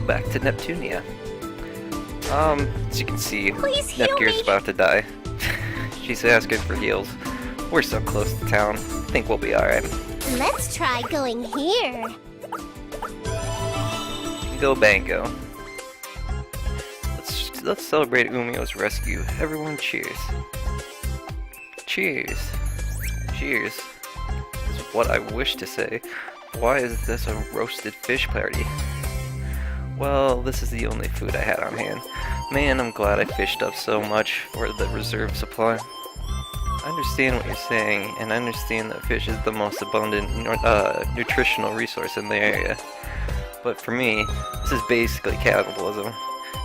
back to Neptunia. As you can see, Please heal Nepgear's me. about to die. She's asking for heals. We're so close to town. I think we'll be alright. Let's try going here. Go Bango. Let's celebrate Umio's rescue. Everyone cheers. Cheers. Cheers. Is what I wish to say. Why is this a roasted fish party? Well, this is the only food I had on hand. Man, I'm glad I fished up so much for the reserve supply. I understand what you're saying, and I understand that fish is the most abundant nutritional resource in the area. But for me, this is basically cannibalism.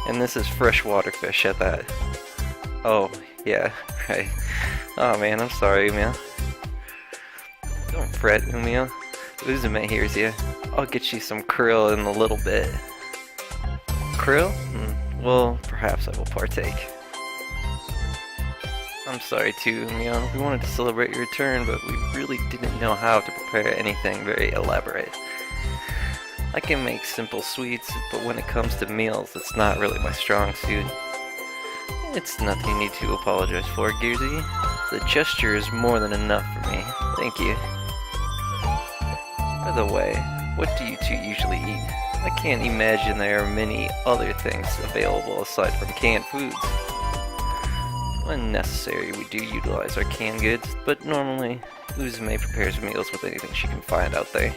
And this is freshwater fish at that. Oh, yeah, right. Oh man, I'm sorry, Umio. Don't fret, Umio. Uzume hears you. I'll get you some krill in a little bit. Krill? Well, perhaps I will partake. I'm sorry too, Umio. We wanted to celebrate your return, but we really didn't know how to prepare anything very elaborate. I can make simple sweets, but when it comes to meals, it's not really my strong suit. It's nothing you need to apologize for, Gearsy. The gesture is more than enough for me. Thank you. By the way, what do you two usually eat? I can't imagine there are many other things available aside from canned foods. When necessary, we do utilize our canned goods, but normally, Uzume prepares meals with anything she can find out there.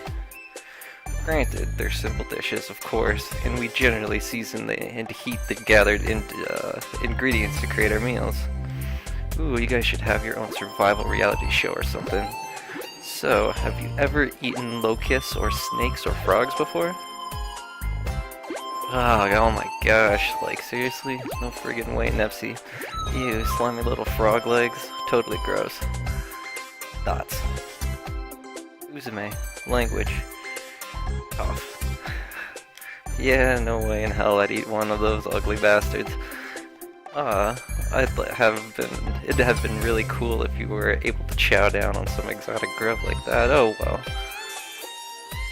Granted, they're simple dishes, of course, and we generally season and heat the gathered ingredients to create our meals. Ooh, you guys should have your own survival reality show or something. So, have you ever eaten locusts or snakes or frogs before? Oh my gosh, like seriously? No friggin' way, Nepsy. Ew, slimy little frog legs. Totally gross. Dots. Uzume. Language. Tough. Yeah, no way in hell I'd eat one of those ugly bastards. It'd have been really cool if you were able to chow down on some exotic grub like that. Oh well.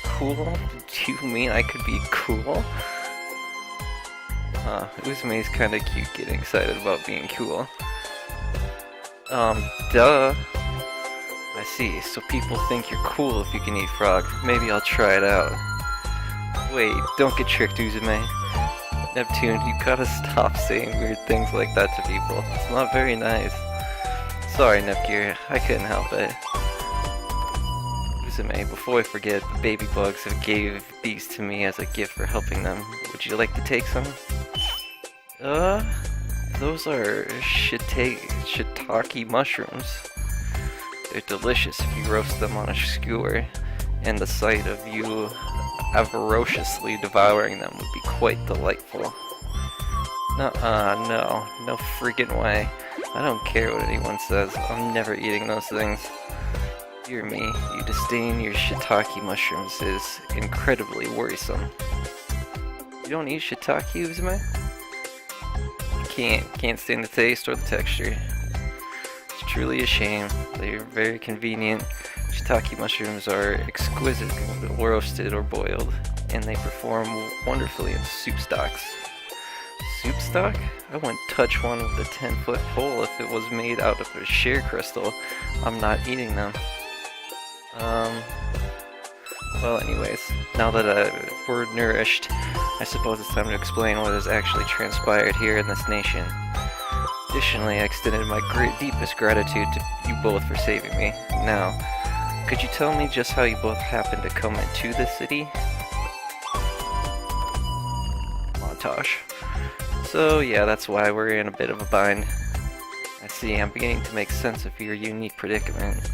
Cool? Do you mean I could be cool? Uzume's kinda cute getting excited about being cool. Duh. I see, so people think you're cool if you can eat frog. Maybe I'll try it out. Wait, don't get tricked, Uzume. Neptune, you gotta stop saying weird things like that to people. It's not very nice. Sorry, Nepgear, I couldn't help it. Uzume, before I forget, the baby bugs have gave these to me as a gift for helping them. Would you like to take some? Those are shiitake mushrooms. They're delicious if you roast them on a skewer, and the sight of you avariciously devouring them would be quite delightful. No freaking way. I don't care what anyone says, I'm never eating those things. Dear me, you disdain your shiitake mushrooms is incredibly worrisome. You don't eat shiitake, Uzume? Can't stand the taste or the texture. It's truly a shame. They are very convenient. Shiitake mushrooms are exquisite when roasted or boiled, and they perform wonderfully in soup stocks. Soup stock? I wouldn't touch one with a 10-foot pole if it was made out of a sheer crystal. I'm not eating them. Well anyways, now that we're nourished, I suppose it's time to explain what has actually transpired here in this nation. Additionally, I extended my deepest gratitude to you both for saving me. Now, could you tell me just how you both happened to come into this city? Montage. So yeah, that's why we're in a bit of a bind. I see, I'm beginning to make sense of your unique predicament.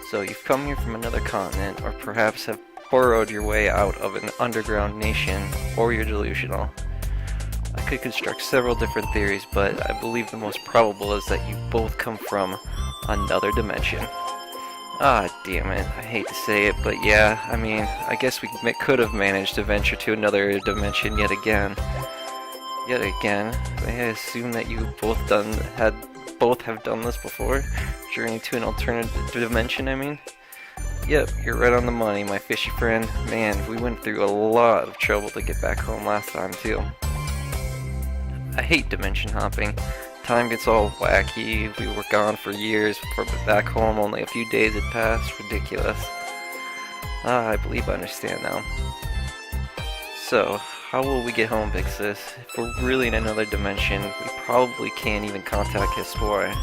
So you've come here from another continent, or perhaps have burrowed your way out of an underground nation, or you're delusional. I could construct several different theories, but I believe the most probable is that you both come from another dimension. Ah, damn it, I hate to say it, but yeah, I mean, I guess we could have managed to venture to another dimension yet again. May I assume that you both have done this before? Journey to an alternative dimension, I mean? Yep, you're right on the money, my fishy friend. Man, we went through a lot of trouble to get back home last time, too. I hate dimension hopping. Time gets all wacky, we were gone for years, for back home only a few days had passed. Ridiculous. I believe I understand now. So, how will we get home, Big Sis? If we're really in another dimension, we probably can't even contact Hispora.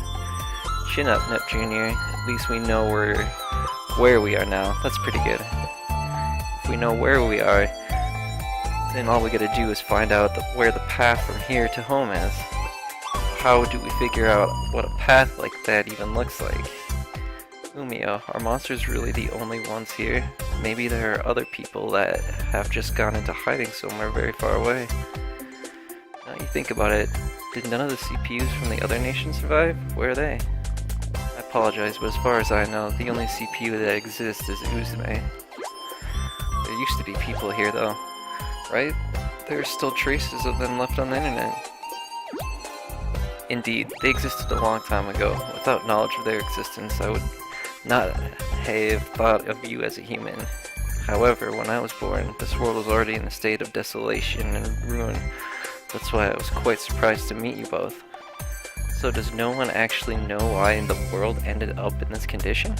Chin up, Nep Jr. At least we know where we are now. That's pretty good. If we know where we are, then all we gotta do is find out where the path from here to home is. How do we figure out what a path like that even looks like? Umio, are monsters really the only ones here? Maybe there are other people that have just gone into hiding somewhere very far away. Now you think about it, did none of the CPUs from the other nations survive? Where are they? I apologize, but as far as I know, the only CPU that exists is Uzume. There used to be people here though, right? There are still traces of them left on the internet. Indeed, they existed a long time ago. Without knowledge of their existence, I would not have thought of you as a human. However, when I was born, this world was already in a state of desolation and ruin. That's why I was quite surprised to meet you both. So does no one actually know why the world ended up in this condition?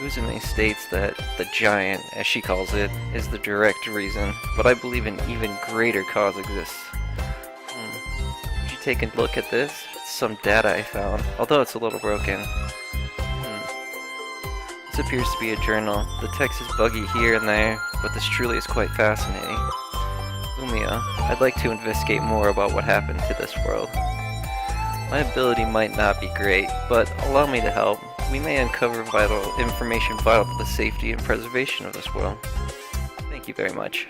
Uzume states that the giant, as she calls it, is the direct reason, but I believe an even greater cause exists. You should take a look at this. It's some data I found, although it's a little broken. This appears to be a journal. The text is buggy here and there, but this truly is quite fascinating. Umio, I'd like to investigate more about what happened to this world. My ability might not be great, but allow me to help. We may uncover information vital to the safety and preservation of this world. Thank you very much.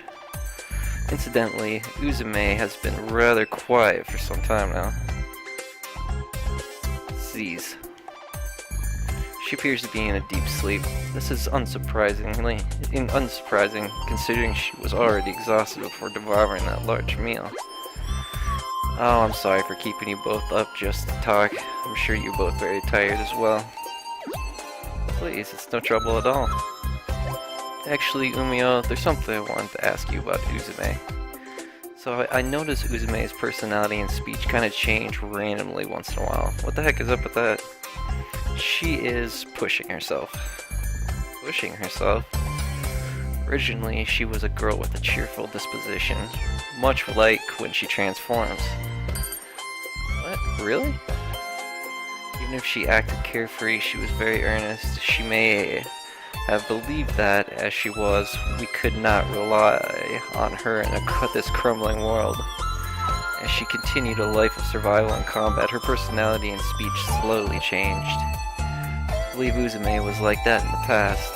Incidentally, Uzume has been rather quiet for some time now. Z's. She appears to be in a deep sleep. This is unsurprising considering she was already exhausted before devouring that large meal. Oh, I'm sorry for keeping you both up just to talk. I'm sure you're both very tired as well. Please, it's no trouble at all. Actually, Umio, there's something I wanted to ask you about Uzume. So I noticed Uzume's personality and speech kind of change randomly once in a while. What the heck is up with that? She is pushing herself. Pushing herself? Originally, she was a girl with a cheerful disposition, much like when she transforms. What? Really? Even if she acted carefree, she was very earnest. She may have believed that, as she was, we could not rely on her in this crumbling world. As she continued a life of survival and combat, her personality and speech slowly changed. I believe Uzume was like that in the past.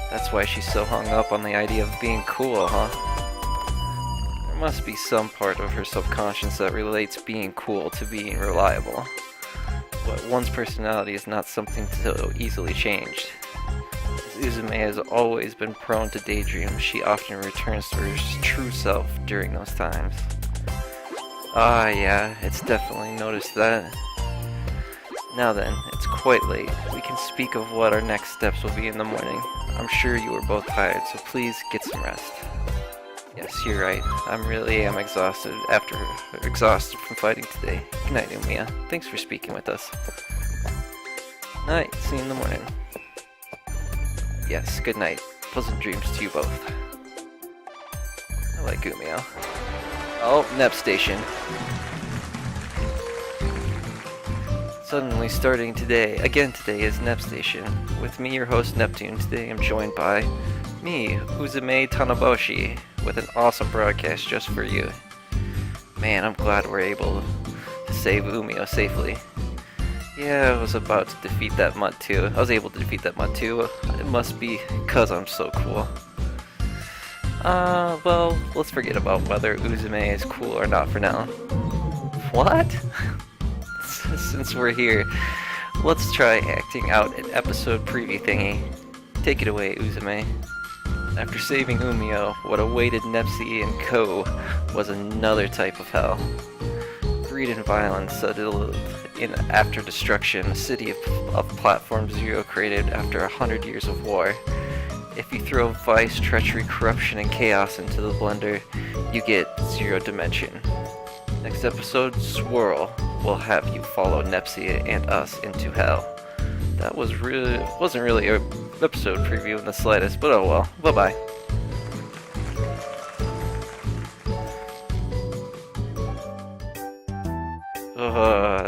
That's why she's so hung up on the idea of being cool, huh? There must be some part of her subconscious that relates being cool to being reliable. But one's personality is not something so easily changed. As Uzume has always been prone to daydreams, she often returns to her true self during those times. Ah, yeah, it's definitely noticed that. Now then, it's quite late. We can speak of what our next steps will be in the morning. I'm sure you are both tired, so please get some rest. Yes, you're right. I really am exhausted from fighting today. Good night, Umiya. Thanks for speaking with us. Night. See you in the morning. Yes, good night. Pleasant dreams to you both. I like Umiya. Oh, Nep Station. Suddenly starting today. Again today is Nep Station. With me, your host Neptune. Today I'm joined by me, Uzume Tanaboshi, with an awesome broadcast just for you. Man, I'm glad we're able to save Umio safely. Yeah, I was about to defeat that mutt too. I was able to defeat that mutt too. It must be because I'm so cool. Well, let's forget about whether Uzume is cool or not for now. What? Since we're here, let's try acting out an episode preview thingy. Take it away, Uzume. After saving Umio, what awaited Nepsi and Co. was another type of hell. greed and violence settled in after destruction, a city of Platform Zero created after 100 years of war. If you throw vice, treachery, corruption, and chaos into the blender, you get Zero Dimension. Next episode, Swirl, will have you follow Nepsi and us into hell. That wasn't really an episode preview in the slightest, but oh well. Bye-bye.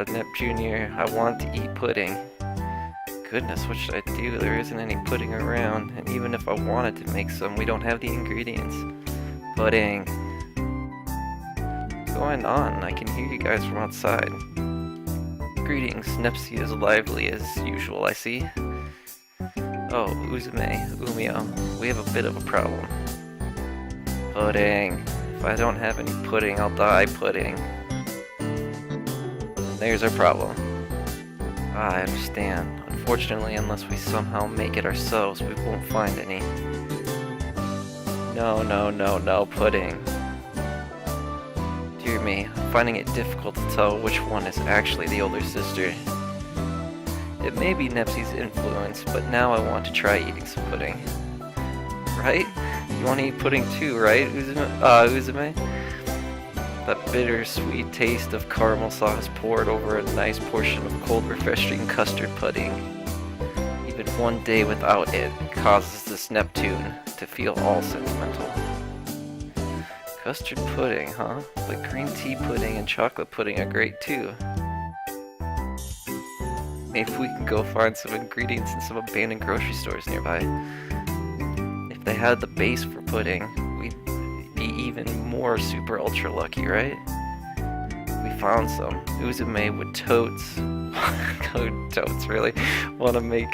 Nep Jr., I want to eat pudding. Goodness, what should I do? There isn't any pudding around, and even if I wanted to make some, we don't have the ingredients. Pudding. What's going on? I can hear you guys from outside. Greetings, Nepsi is lively as usual, I see. Oh, Uzume, Umio, we have a bit of a problem. Pudding. If I don't have any pudding, I'll die pudding. There's our problem. I understand. Unfortunately, unless we somehow make it ourselves, we won't find any. No, pudding. Dear me, I'm finding it difficult to tell which one is actually the older sister. It may be Nepsi's influence, but now I want to try eating some pudding. Right? You want to eat pudding too, right, Uzume? That bittersweet taste of caramel sauce poured over a nice portion of cold, refreshing custard pudding. Even one day without it causes this Neptune to feel all sentimental. Custard pudding, huh? But green tea pudding and chocolate pudding are great too. Maybe we can go find some ingredients in some abandoned grocery stores nearby. If they had the base for pudding, we'd be even more super ultra lucky, right? We found some. Uzume would totes really want to make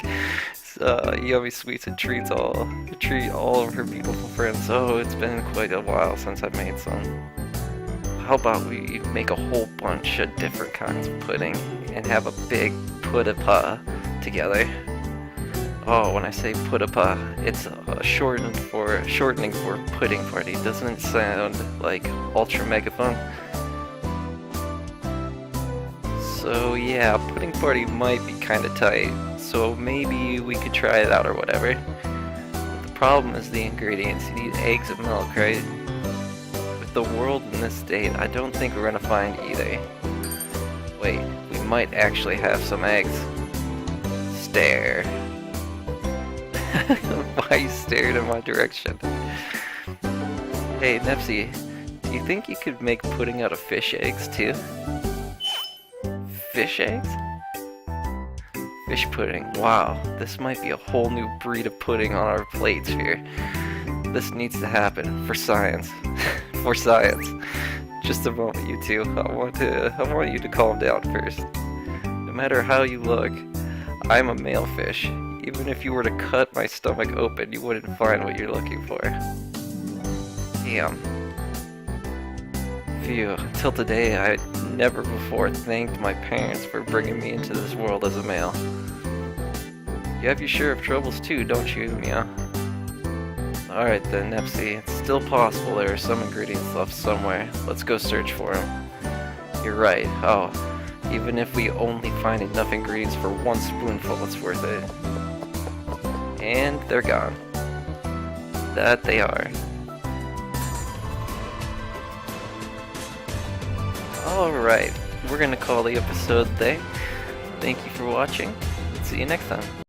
yummy sweets and treat all of her beautiful friends. Oh, it's been quite a while since I made some. How about we make a whole bunch of different kinds of pudding and have a big put-a-pa together? Oh, when I say put-a-pa, it's shortening for pudding party. Doesn't it sound like ultra mega fun? So yeah, pudding party might be kinda tight, so maybe we could try it out or whatever. But the problem is the ingredients. You need eggs and milk, right? With the world in this state, I don't think we're gonna find either. Wait, we might actually have some eggs. Stare. Why you stared in my direction? Hey, Nepsi, do you think you could make pudding out of fish eggs too? Fish eggs? Fish pudding. Wow, this might be a whole new breed of pudding on our plates here. This needs to happen for science. For science. Just a moment, you two. I want you to calm down first. No matter how you look, I'm a male fish. Even if you were to cut my stomach open, you wouldn't find what you're looking for. Damn. Phew, until today, I never before thanked my parents for bringing me into this world as a male. You have your share of troubles too, don't you, Mia? Alright then, Nepsi, it's still possible there are some ingredients left somewhere. Let's go search for them. You're right. Oh, even if we only find enough ingredients for one spoonful, it's worth it. And they're gone. That they are. Alright, we're gonna call the episode there. Thank you for watching. See you next time.